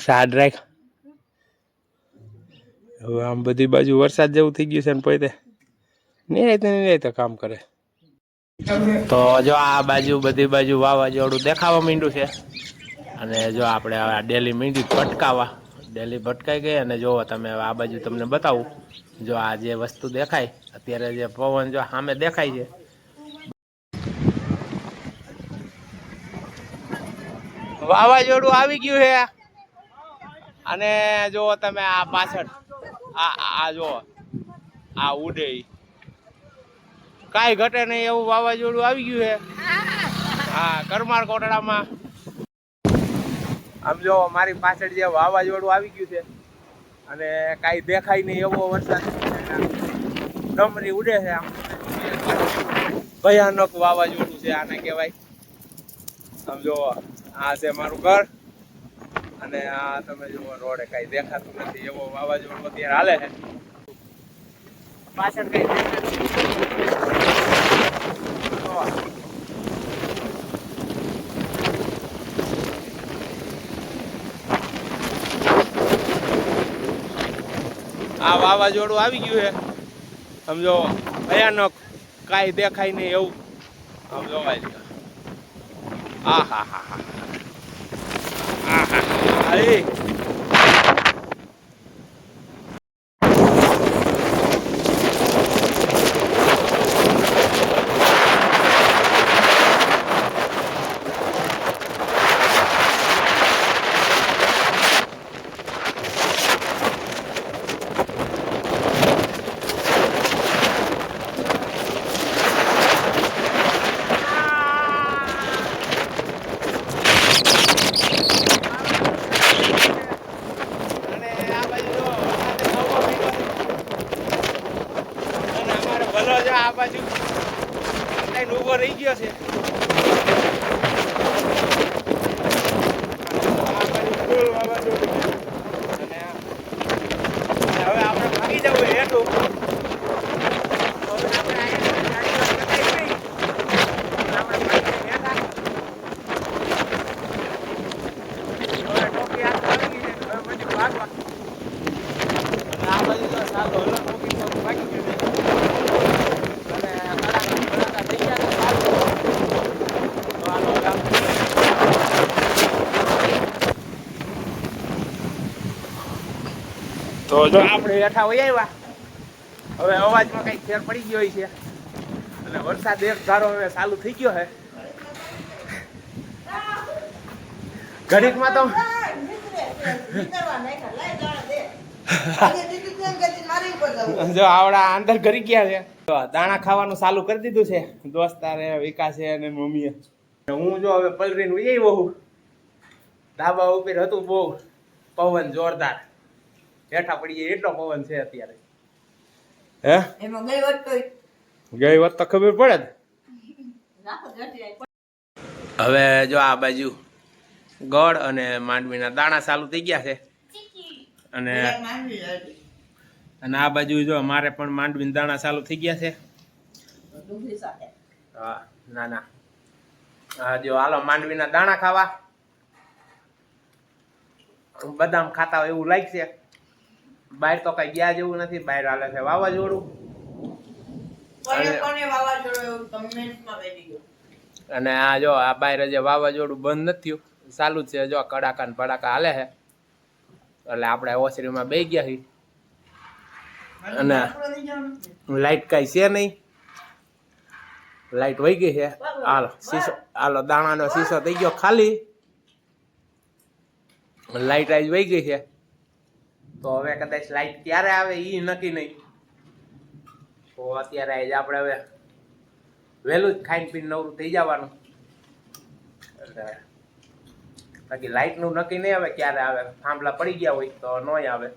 સાડ રાખ. હવે આમ બધી બાજુ વરસાદ જેવું થઈ ગયું છે ને પોતે નહીં તો કામ કરે. તો જો આ બાજુ બધી બાજુ વાવાઝોડું દેખાવા માંડ્યું છે અને જો આપણે આ ડેલી મીંડી ભટકાવા ડેલી ભટકાઈ ગઈ અને જો તમે આ બાજુ તમને બતાવું જો આ જે વસ્તુ દેખાય અત્યારે જે પવન જો સામે દેખાય છે વાવાઝોડું આવી ગયું છે અને જો તમે આ પાછળ આ જો આ ઉડે કાંઈ ઘટે નહીં એવું વાવાઝોડું આવી ગયું છે. હા કરમાળ કોટડામાં આમ જો મારી પાછળ જે વાવાઝોડું આવી ગયું છે અને કાંઈ દેખાય નહીં એવો વરસાદ ડમરી ઉડે છે. આમ ભયાનક વાવાઝોડું છે આને કહેવાય. આમ જો આ છે મારું ઘર અને આ તમે જુઓ રોડે કાંઈ દેખાતું નથી એવો વાવાઝોડું અત્યારે હાલે છે. પાછળ કઈ આ વાવાઝોડું આવી ગયું છે સમજો ભયાનક કાંઈ દેખાય નહીં એવું આમ જોવાય. આ હા હા હા હા હા આ બાજુ કઈ ઉભો રહી ગયો છે. હવે આપણે ભાગી જવું હેઠું. આ બાજુ તો સારું હલો ટોકી ભાગી ગયું. તો જો આપણે હેઠા વહી આવ્યા હવે અવાજમાં કઈક ફેર પડી ગયો છે અને વરસાદ એક ધારો હવે ચાલુ થઈ ગયો છે. ઘડીકમાં તો જો આવડા અંદર ઘરી ગયા છે. દાણા ખાવાનું ચાલુ કરી દીધું છે દોસ્તારે વિકાસે અને મમ્મીએ. હું જો હવે પલરીને વહી આવ્યો હું. ધાબા ઉપર હતું બહુ પવન જોરદાર હેઠા પડી એટલો પવન છે અત્યારે. હે એમાં ગઈ વાત તો ખબર પડે. હવે જો આ બાજુ ગોળ અને માંડવીના દાણા ચાલુ થઈ ગયા છે અને આ બાજુ જો મારે પણ માંડવીના દાણા ચાલુ થઈ ગયા છે. હા ના ના હા જો હાલો માંડવીના દાણા ખાવા. બદામ ખાતા હોય એવું લાગશે. બહાર તો કઈ ગયા જેવું નથી. બહાર હાલે છે વાવાઝોડું અને આ જો આ બહાર જે વાવાઝોડું બંધ નથી ચાલુ જ છે. જો કડાકા ને ભડાકા હાલે છે એટલે આપણે ઓસરીમાં બેસી ગયા છીએ અને લાઈટ કઈ છે નહીં. લાઈટ વહી ગઈ છે. હાલો શીશો હાલો દાણાનો શીશો થઈ ગયો ખાલી. લાઈટ આજ વહી ગઈ છે તો હવે કદાચ લાઈટ ક્યારે આવે એ નક્કી નહીં. તો અત્યારે આજ આપણે હવે વહેલું જ ખાઈને પીને નવરું થઈ જવાનું. એટલે બાકી લાઈટનું નક્કી નહીં આવે ક્યારે આવે. થાંભલા પડી ગયા હોય તો ન આવે.